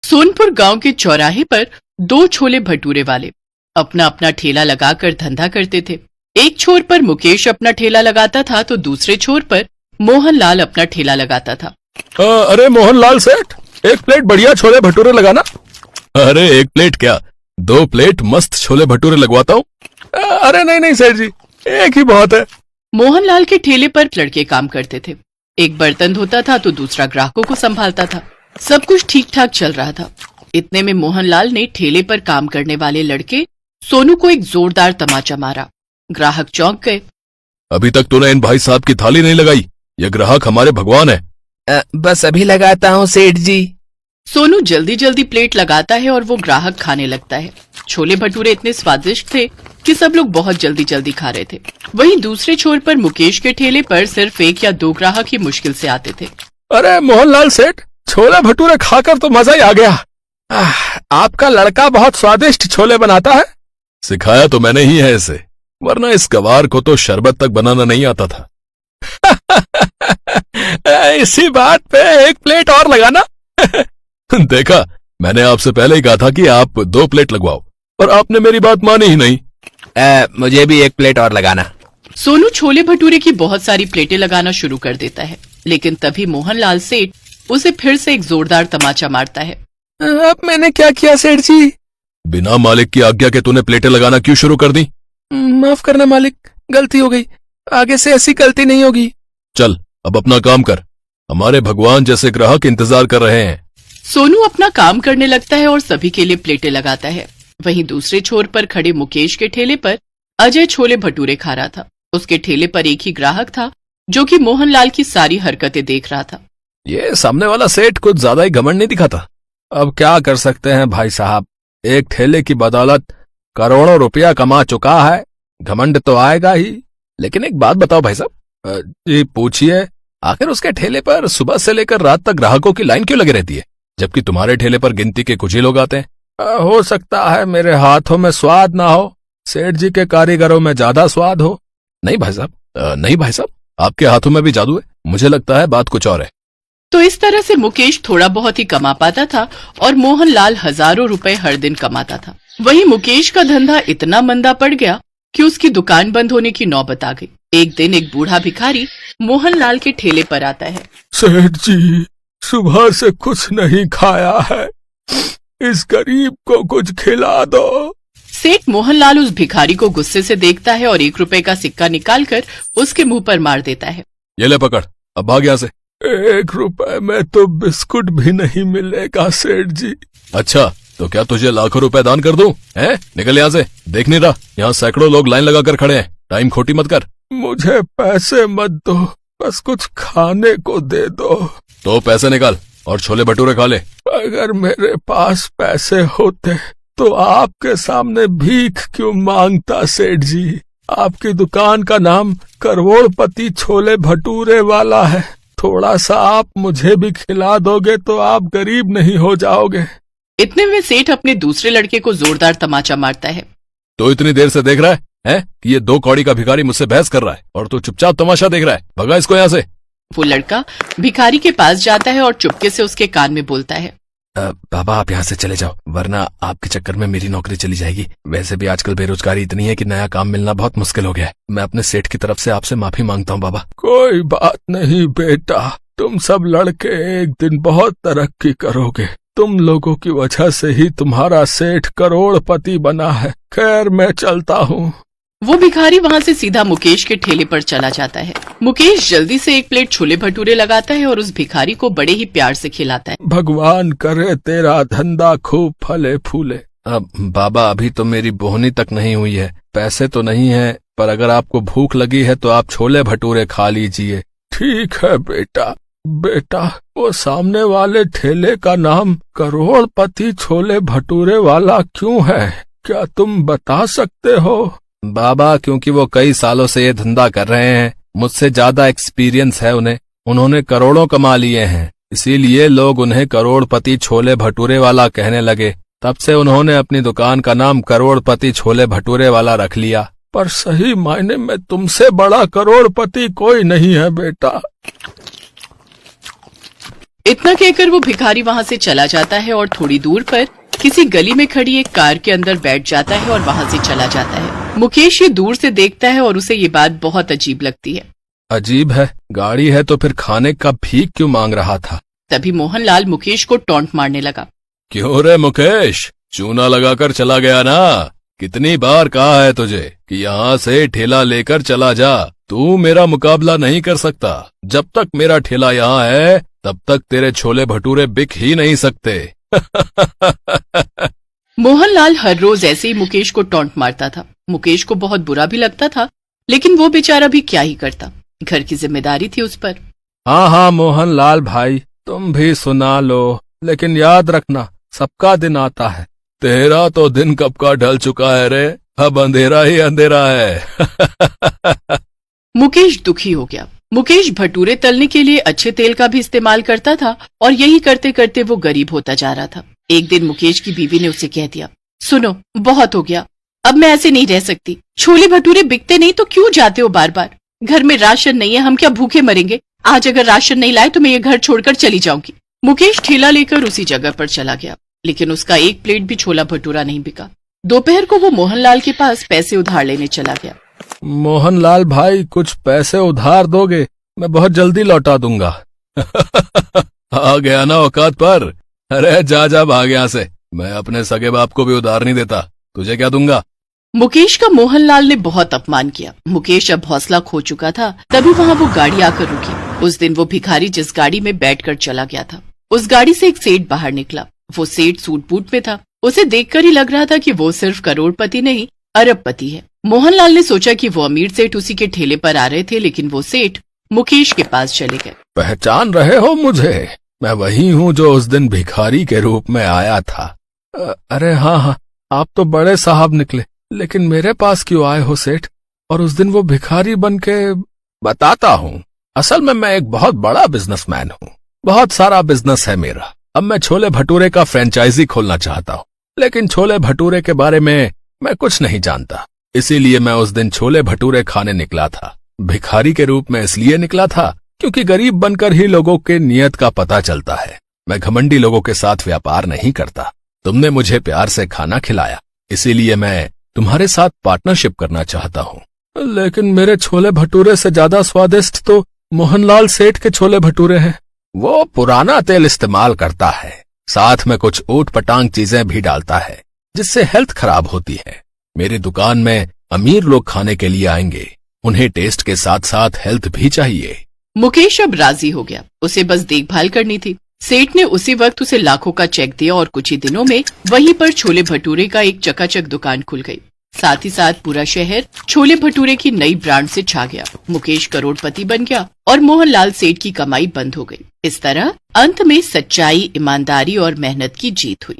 सोनपुर गांव के चौराहे पर दो छोले भटूरे वाले अपना अपना ठेला लगाकर धंधा करते थे। एक छोर पर मुकेश अपना ठेला लगाता था तो दूसरे छोर पर मोहनलाल अपना ठेला लगाता था। अरे मोहनलाल सेठ, एक प्लेट बढ़िया छोले भटूरे लगाना। अरे एक प्लेट क्या, 2 प्लेट मस्त छोले भटूरे लगवाता हूँ। अरे नहीं नहीं सेठ जी, एक ही बहुत है। मोहनलाल के ठेले पर लड़के काम करते थे। एक बर्तन धोता था तो दूसरा ग्राहकों को संभालता था। सब कुछ ठीक ठाक चल रहा था। इतने में मोहनलाल ने ठेले पर काम करने वाले लड़के सोनू को एक जोरदार तमाचा मारा। ग्राहक चौंक गए। अभी तक तूने इन भाई साहब की थाली नहीं लगाई, ये ग्राहक हमारे भगवान है। बस अभी लगाता हूँ सेठ जी। सोनू जल्दी जल्दी प्लेट लगाता है और वो ग्राहक खाने लगता है। छोले भटूरे इतने स्वादिष्ट थे कि सब लोग बहुत जल्दी जल्दी खा रहे थे। वहीं दूसरे छोर पर मुकेश के ठेले पर सिर्फ 1 या 2 ग्राहक ही मुश्किल से आते थे। अरे मोहनलाल सेठ, छोले भटूरे खाकर तो मजा ही आ गया। आपका लड़का बहुत स्वादिष्ट छोले बनाता है। सिखाया तो मैंने ही है इसे, वरना इस गवार को तो शरबत तक बनाना नहीं आता था। इसी बात पे 1 प्लेट और लगाना। देखा, मैंने आपसे पहले ही कहा था कि आप 2 प्लेट लगवाओ, और आपने मेरी बात मानी ही नहीं। मुझे भी 1 प्लेट और लगाना। सोनू छोले भटूरे की बहुत सारी प्लेटें लगाना शुरू कर देता है, लेकिन तभी मोहनलाल सेठ उसे फिर से एक जोरदार तमाचा मारता है। अब मैंने क्या किया सेठ जी? बिना मालिक की आज्ञा के तूने प्लेटें लगाना क्यों शुरू कर दी? माफ करना मालिक, गलती हो गई। आगे से ऐसी गलती नहीं होगी। चल अब अपना काम कर, हमारे भगवान जैसे ग्राहक इंतजार कर रहे हैं। सोनू अपना काम करने लगता है और सभी के लिए प्लेटें लगाता है। वहीं दूसरे छोर पर खड़े मुकेश के ठेले पर अजय छोले भटूरे खा रहा था। उसके ठेले पर एक ही ग्राहक था जो कि मोहनलाल की सारी हरकतें देख रहा था। ये सामने वाला सेठ कुछ ज्यादा ही घमंड नहीं दिखाता। अब क्या कर सकते हैं भाई साहब, एक ठेले की बदौलत करोड़ों रुपया कमा चुका है, घमंड तो आएगा ही। लेकिन एक बात बताओ भाई साहब। जी पूछिए, आखिर उसके ठेले पर सुबह से लेकर रात तक ग्राहकों की लाइन क्यों लगी रहती है, जबकि तुम्हारे ठेले पर गिनती के कुछ ही लोग आते हैं? हो सकता है मेरे हाथों में स्वाद ना हो, सेठ जी के कारीगरों में ज्यादा स्वाद हो। नहीं भाई साहब, नहीं भाई साहब, आपके हाथों में भी जादू है। मुझे लगता है बात कुछ और है। तो इस तरह से मुकेश थोड़ा बहुत ही कमा पाता था और मोहनलाल हजारों रुपए हर दिन कमाता था। वहीं मुकेश का धंधा इतना मंदा पड़ गया कि उसकी दुकान बंद होने की नौबत आ गई। एक दिन एक बूढ़ा भिखारी मोहनलाल के ठेले पर आता है। सेठ जी, सुबह से कुछ नहीं खाया है, इस गरीब को कुछ खिला दो। सेठ मोहनलाल उस भिखारी को गुस्से से देखता है और 1 रुपए का सिक्का निकालकर उसके मुंह पर मार देता है। ये ले पकड़, अब भाग यहाँ से। 1 रुपए में तो बिस्कुट भी नहीं मिलेगा सेठ जी। अच्छा, तो क्या तुझे लाखों रुपए दान कर दूं? हैं? निकल यहाँ से, देख नहीं रहा यहाँ सैकड़ों लोग लाइन लगाकर खड़े हैं। टाइम खोटी मत कर। मुझे पैसे मत दो, बस कुछ खाने को दे दो। तो पैसे निकाल और छोले भटूरे खा ले। अगर मेरे पास पैसे होते तो आपके सामने भीख क्यों मांगता सेठ जी? आपकी दुकान का नाम करोड़पति छोले भटूरे वाला है। थोड़ा सा आप मुझे भी खिला दोगे तो आप गरीब नहीं हो जाओगे। इतने में सेठ अपने दूसरे लड़के को जोरदार तमाचा मारता है। तो इतनी देर से देख रहा है कि ये 2 कौड़ी का भिखारी मुझसे बहस कर रहा है और तू चुपचाप तमाशा देख रहा है। भगा इसको यहाँ से। वो लड़का भिखारी के पास जाता है और चुपके से उसके कान में बोलता है, बाबा आप यहाँ से चले जाओ, वरना आपके चक्कर में मेरी नौकरी चली जाएगी। वैसे भी आजकल बेरोजगारी इतनी है कि नया काम मिलना बहुत मुश्किल हो गया है। मैं अपने सेठ की तरफ से आपसे माफी मांगता हूँ बाबा। कोई बात नहीं बेटा, तुम सब लड़के एक दिन बहुत तरक्की करोगे। तुम लोगों की वजह से ही तुम्हारा सेठ करोड़पति बना है। खैर मैं चलता हूँ। वो भिखारी वहाँ से सीधा मुकेश के ठेले पर चला जाता है। मुकेश जल्दी से 1 प्लेट छोले भटूरे लगाता है और उस भिखारी को बड़े ही प्यार से खिलाता है। भगवान करे तेरा धंधा खूब फले फूले। अब बाबा, अभी तो मेरी बोहनी तक नहीं हुई है, पैसे तो नहीं है, पर अगर आपको भूख लगी है तो आप छोले भटूरे खा लीजिए। ठीक है बेटा। बेटा, वो सामने वाले ठेले का नाम करोड़पति छोले भटूरे वाला क्यों है, क्या तुम बता सकते हो? बाबा, क्योंकि वो कई सालों से ये धंधा कर रहे हैं, मुझसे ज्यादा एक्सपीरियंस है उन्हें। उन्होंने करोड़ों कमा लिए हैं, इसीलिए लोग उन्हें करोड़पति छोले भटूरे वाला कहने लगे। तब से उन्होंने अपनी दुकान का नाम करोड़पति छोले भटूरे वाला रख लिया। पर सही मायने में तुमसे बड़ा करोड़पति कोई नहीं है बेटा। इतना कहकर वो भिखारी वहाँ से चला जाता है और थोड़ी दूर पर किसी गली में खड़ी एक कार के अंदर बैठ जाता है और वहाँ से चला जाता है। मुकेश ये दूर से देखता है और उसे ये बात बहुत अजीब लगती है। अजीब है, गाड़ी है तो फिर खाने का भीख क्यों मांग रहा था? तभी मोहनलाल मुकेश को टॉन्ट मारने लगा। क्यों रे मुकेश, चूना लगाकर चला गया ना? कितनी बार कहा है तुझे कि यहाँ से ठेला लेकर चला जा, तू मेरा मुकाबला नहीं कर सकता। जब तक मेरा ठेला यहाँ है तब तक तेरे छोले भटूरे बिक ही नहीं सकते। मोहनलाल हर रोज ऐसे ही मुकेश को टॉन्ट मारता था। मुकेश को बहुत बुरा भी लगता था, लेकिन वो बेचारा भी क्या ही करता, घर की जिम्मेदारी थी उस पर। हाँ हाँ मोहनलाल भाई, तुम भी सुना लो, लेकिन याद रखना सबका दिन आता है। तेरा तो दिन कब का ढल चुका है रे, अब अंधेरा ही अंधेरा है। मुकेश दुखी हो गया। मुकेश भटूरे तलने के लिए अच्छे तेल का भी इस्तेमाल करता था और यही करते करते वो गरीब होता जा रहा था। एक दिन मुकेश की बीवी ने उसे कह दिया, सुनो बहुत हो गया, अब मैं ऐसे नहीं रह सकती। छोले भटूरे बिकते नहीं तो क्यों जाते हो बार बार? घर में राशन नहीं है, हम क्या भूखे मरेंगे? आज अगर राशन नहीं लाए तो मैं ये घर छोड़कर चली जाऊंगी। मुकेश ठेला लेकर उसी जगह पर चला गया, लेकिन उसका एक प्लेट भी छोला भटूरा नहीं बिका। दोपहर को वो मोहनलाल के पास पैसे उधार लेने चला गया। मोहनलाल भाई, कुछ पैसे उधार दोगे? मैं बहुत जल्दी लौटा दूंगा। आ गया ना औकात पर। अरे जा जा भाग यहाँ से, मैं अपने सगे बाप को भी उधार नहीं देता, तुझे क्या दूंगा? मुकेश का मोहनलाल ने बहुत अपमान किया। मुकेश अब हौसला खो चुका था। तभी वहाँ वो गाड़ी आकर रुकी। उस दिन वो भिखारी जिस गाड़ी में बैठकर चला गया था, उस गाड़ी से एक सेठ बाहर निकला। वो सेठ सूट बूट में था। उसे देखकर ही लग रहा था कि वो सिर्फ करोड़पति नहीं, अरबपति है। मोहनलाल ने सोचा कि वो अमीर सेठ उसी के ठेले पर आ रहे थे, लेकिन वो सेठ मुकेश के पास चले गए। पहचान रहे हो मुझे? मैं वही हूँ जो उस दिन भिखारी के रूप में आया था। अरे हाँ हाँ, आप तो बड़े साहब निकले, लेकिन मेरे पास क्यों आए हो सेठ? और उस दिन वो भिखारी बन के? बताता हूँ, असल में मैं एक बहुत बड़ा बिजनेसमैन हूँ, बहुत सारा बिजनेस है मेरा। अब मैं छोले भटूरे का फ्रेंचाइजी खोलना चाहता हूँ, लेकिन छोले भटूरे के बारे में मैं कुछ नहीं जानता। इसीलिए मैं उस दिन छोले भटूरे खाने निकला था। भिखारी के रूप में इसलिए निकला था क्योंकि गरीब बनकर ही लोगों के नियत का पता चलता है। मैं घमंडी लोगों के साथ व्यापार नहीं करता। तुमने मुझे प्यार से खाना खिलाया, इसीलिए मैं तुम्हारे साथ पार्टनरशिप करना चाहता हूँ। लेकिन मेरे छोले भटूरे से ज्यादा स्वादिष्ट तो मोहनलाल सेठ के छोले भटूरे हैं। वो पुराना तेल इस्तेमाल करता है, साथ में कुछ ऊट पटांग चीजें भी डालता है, जिससे हेल्थ खराब होती है। मेरी दुकान में अमीर लोग खाने के लिए आएंगे, उन्हें टेस्ट के साथ साथ हेल्थ भी चाहिए। मुकेश अब राजी हो गया, उसे बस देखभाल करनी थी। सेठ ने उसी वक्त उसे लाखों का चेक दिया और कुछ ही दिनों में वहीं पर छोले भटूरे का एक चकाचक दुकान खुल गई। साथ ही साथ पूरा शहर छोले भटूरे की नई ब्रांड से छा गया। मुकेश करोड़पति बन गया और मोहनलाल सेठ की कमाई बंद हो गई। इस तरह अंत में सच्चाई, ईमानदारी और मेहनत की जीत हुई।